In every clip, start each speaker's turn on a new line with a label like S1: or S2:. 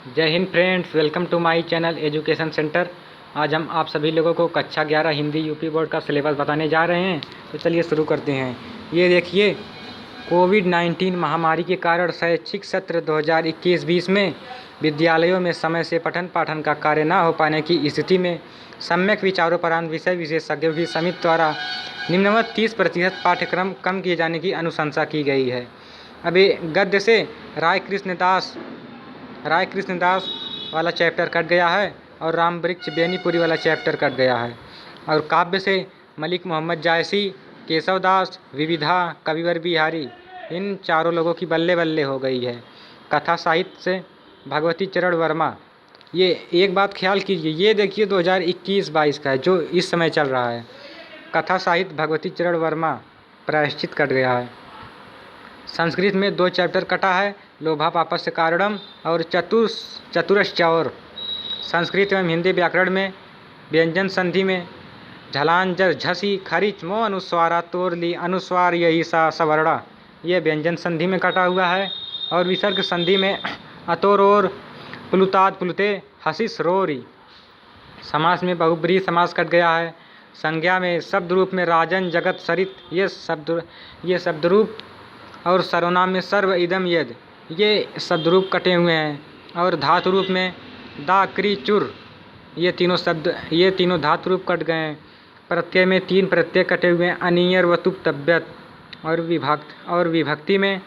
S1: जय Hind friends, welcome to my channel education centre. आज हम आप सभी लोगों को कक्षा 11 हिंदी यूपी बोर्ड का सिलेबस बताने जा रहे हैं। तो चलिए शुरू करते हैं। ये देखिए, कोविड-19 महामारी के कारण शैक्षिक सत्र 2021-20 में विद्यालयों में समय से पठन पाठन का कार्य न हो पाने की स्थिति में सम्यक विचारोपरांत विषय विशेषज्ञों की समिति द्वारा निम्नवत 30% पाठ्यक्रम कम किए जाने की अनुशंसा की गई है। अभी गद्य से राय कृष्णदास वाला चैप्टर कट गया है और राम वृक्ष बेनीपुरी वाला चैप्टर कट गया है। और काव्य से मलिक मोहम्मद जायसी, केशव दास, विविधा, कविवर बिहारी, इन चारों लोगों की बल्ले बल्ले हो गई है। कथा साहित्य से भगवती चरण वर्मा। ये एक बात ख्याल कीजिए, ये देखिए 2021-22 का है जो इस समय चल रहा है। कथा साहित्य भगवती चरण वर्मा प्रायश्चित कट गया है। संस्कृत में 2 चैप्टर कटा है, लोभा पापस्य कारणम और चतुरश्चौर। संस्कृत एवं हिंदी व्याकरण में व्यंजन संधि में झलान जर झसी खरिच मो अनुस्वारा तोरली अनुस्वार यही सा सवर्णा, ये व्यंजन संधि में कटा हुआ है। और विसर्ग संधि में अतोरोर प्लुताद प्लुते हसिस रोरी। समास में बहुब्रीहि समास कट गया है। संज्ञा में शब्द रूप में राजन जगत सरित, ये शब्द रूप और सर्वनाम में सर्व इदम यद, ये शब्दरूप कटे हुए हैं। और धातु रूप में दा क्री चुर, ये तीनों धातु रूप कट गए हैं। प्रत्यय में 3 प्रत्यय कटे हुए हैं, अनियर वतुप तब्यत। और विभक्ति में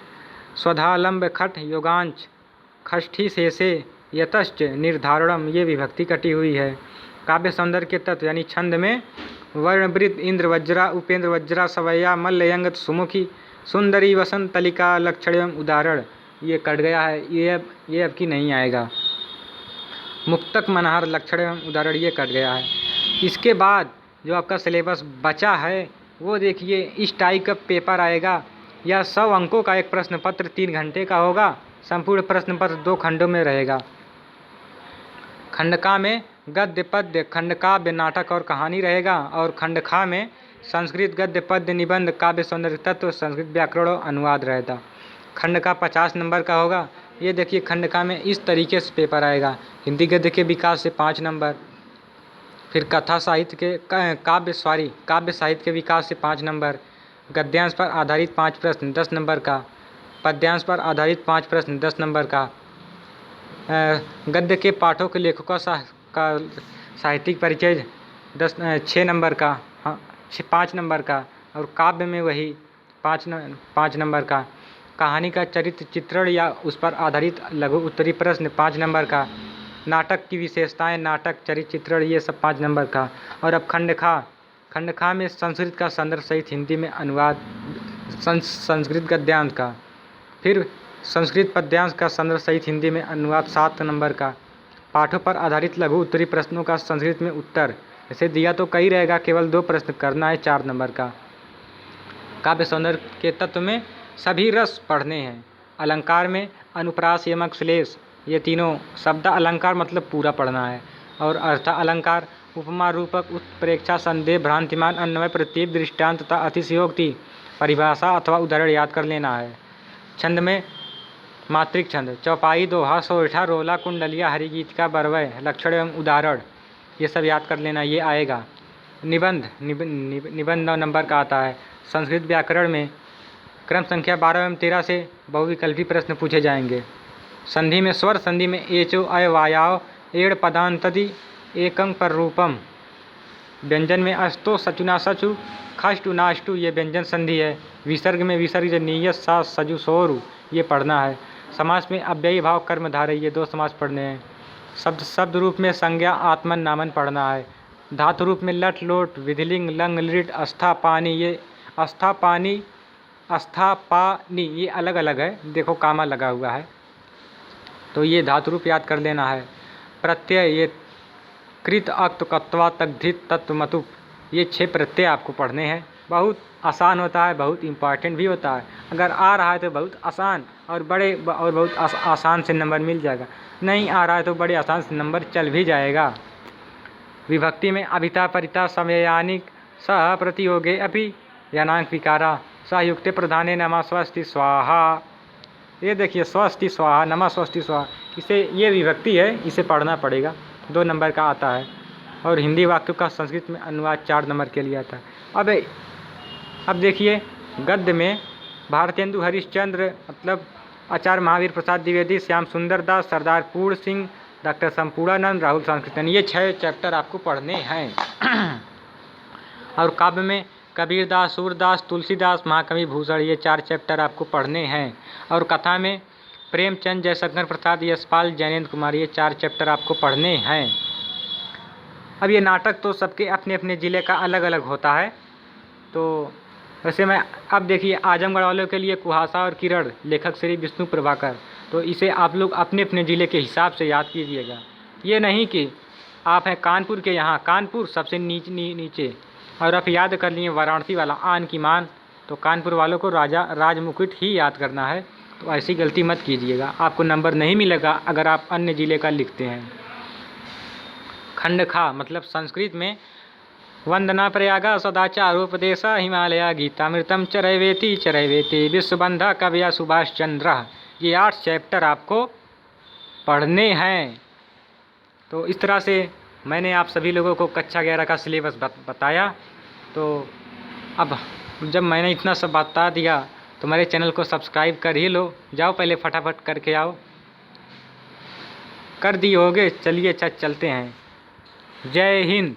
S1: स्वधालंब खट योगांच खष्ठी शेषे यतश्च निर्धारणम, ये विभक्ति कटी हुई है। काव्य सौंदर्य के तत्व यानी छंद में वर्णवृत इंद्र वज्रा उपेंद्र वज्रा सवैया मल्लयंगत सुमुखी सुंदरी वसंत तलिका लक्षण एवं उदाहरण, ये कट गया है। ये अब की नहीं आएगा। मुक्तक मनहार लक्षण एवं उदाहरण, ये कट गया है। इसके बाद जो आपका सिलेबस बचा है वो देखिए, इस टाइप का पेपर आएगा। यह 100 अंकों का एक प्रश्न पत्र 3 घंटे का होगा। संपूर्ण प्रश्न पत्र 2 खंडों में रहेगा। खंडका में गद्य पद्य खंडकाव्य नाटक और कहानी रहेगा। और खंडखा में संस्कृत गद्य पद्य निबंध काव्य सौंदर्य तत्व संस्कृत व्याकरण और अनुवाद रहता। खंड का 50 नंबर का होगा। ये देखिए, खंडका में इस तरीके से पेपर आएगा। हिंदी गद्य के विकास से 5 नंबर, फिर कथा साहित्य के काव्य साहित्य के विकास से 5 नंबर, गद्यांश पर आधारित 5 प्रश्न 10 नंबर का, पद्यांश पर आधारित 5 प्रश्न 10 नंबर का, गद्य के पाठों के लेखकों का साहित्यिक परिचय 6 नंबर का, 5 नंबर का। और काव्य में वही 5 नंबर का। कहानी का चरित्र चित्रण या उस पर आधारित लघु उत्तरी प्रश्न 5 नंबर का। नाटक की विशेषताएं, नाटक चरित्र चित्रण, ये सब 5 नंबर का। और अब खंडखा में संस्कृत का संदर्भ सहित हिंदी में अनुवाद, संस्कृत गद्यांश का, फिर संस्कृत पद्यांश का संदर्भ सहित हिंदी में अनुवाद 7 नंबर का। पाठों पर आधारित लघु उत्तरी प्रश्नों का संस्कृत में उत्तर, ऐसे दिया तो कई रहेगा, केवल 2 प्रश्न करना है 4 नंबर का। काव्य सौंदर्य के तत्व में सभी रस पढ़ने हैं। अलंकार में अनुप्रास यमक श्लेष, ये तीनों शब्द अलंकार मतलब पूरा पढ़ना है। और अर्थ अलंकार उपमा रूपक उत्प्रेक्षा संदेह भ्रांतिमान अन्वय प्रतीप दृष्टांत तथा अतिशयोक्ति परिभाषा अथवा उदाहरण याद कर लेना है। छंद में मात्रिक छंद चौपाई दोहा सोरठा रोला कुंडलिया हरिगीत का बरवय लक्षण एवं उदाहरण, ये सब याद कर लेना, ये आएगा। निबंध 9 नंबर का आता है। संस्कृत व्याकरण में क्रम संख्या 12 एवं 13 से बहुविकल्पी प्रश्न पूछे जाएंगे। संधि में स्वर संधि में एचो अय वायाव एड़ पदांतदि एकं पर रूपम। व्यंजन में अस्तो सचुना सचु खष्टु नाष्टु, ये व्यंजन संधि है। विसर्ग में विसर्ग नीयस सा सजु सोरु, ये पढ़ना है। समास में अव्ययी भाव कर्मधारय, ये 2 समास पढ़ने हैं। शब्द रूप में संज्ञा आत्मन नामन पढ़ना है। धातु रूप में लट लोट विधिलिंग लंग लिट अस्था पानी, ये अस्था पानी ये अलग अलग है, देखो कामा लगा हुआ है, तो ये धातु रूप याद कर लेना है। प्रत्यय ये कृत अक्त कत्वा तद्धित तत्व मतुप, ये 6 प्रत्यय आपको पढ़ने हैं। बहुत आसान होता है, बहुत इम्पॉर्टेंट भी होता है। अगर आ रहा है तो बहुत आसान और बहुत आसान से नंबर मिल जाएगा। नहीं आ रहा है तो बड़े आसान से नंबर चल भी जाएगा। विभक्ति में अभिता परिता समयानिक सह प्रतियोगे अपि यनांक विकारा सहयुक्ते प्रधाने नमा स्वस्ति स्वाहा, ये देखिए स्वस्ति स्वाहा, नमः स्वस्ति स्वाहा, इसे ये विभक्ति है, इसे पढ़ना पड़ेगा, 2 नंबर का आता है। और हिंदी वाक्यों का संस्कृत में अनुवाद 4 नंबर के लिए आता है। अब देखिए गद्य में भारतेंदु हरिश्चंद्र मतलब आचार्य महावीर प्रसाद द्विवेदी, श्याम सुंदर दास, सरदार पूर्ण सिंह, डॉक्टर संपूर्णानंद, राहुल संकीर्तन, ये 6 चैप्टर आपको पढ़ने हैं। और काव्य में कबीरदास, सूरदास, तुलसीदास, महाकवि भूषण, ये 4 चैप्टर आपको पढ़ने हैं। और कथा में प्रेमचंद, जयशंकर प्रसाद, यशपाल, जैनेन्द्र कुमार, ये 4 चैप्टर आपको पढ़ने हैं। अब ये नाटक तो सबके अपने अपने ज़िले का अलग अलग होता है, तो वैसे मैं अब देखिए आजमगढ़ वालों के लिए कुहासा और किरण, लेखक श्री विष्णु प्रभाकर, तो इसे आप लोग अपने अपने ज़िले के हिसाब से याद कीजिएगा। ये नहीं कि आप हैं कानपुर के, यहाँ कानपुर सबसे नीचे और आप याद कर लिए वाराणसी वाला आन की मान, तो कानपुर वालों को राजा राजमुकुट ही याद करना है। तो ऐसी गलती मत कीजिएगा, आपको नंबर नहीं मिलेगा अगर आप अन्य ज़िले का लिखते हैं। खंड खा मतलब संस्कृत में वंदना प्रयागा सदाचारोपदेश हिमालया गीतामृतम चरैवेति विश्वबंधा कविया सुभाष चंद्र, ये 8 चैप्टर आपको पढ़ने हैं। तो इस तरह से मैंने आप सभी लोगों को कक्षा 11 का सिलेबस बताया। तो अब जब मैंने इतना सब बता दिया तो मेरे चैनल को सब्सक्राइब कर ही लो, जाओ पहले फटाफट करके आओ, कर दिए होगे। चलिए अच्छा चलते हैं। जय हिंद।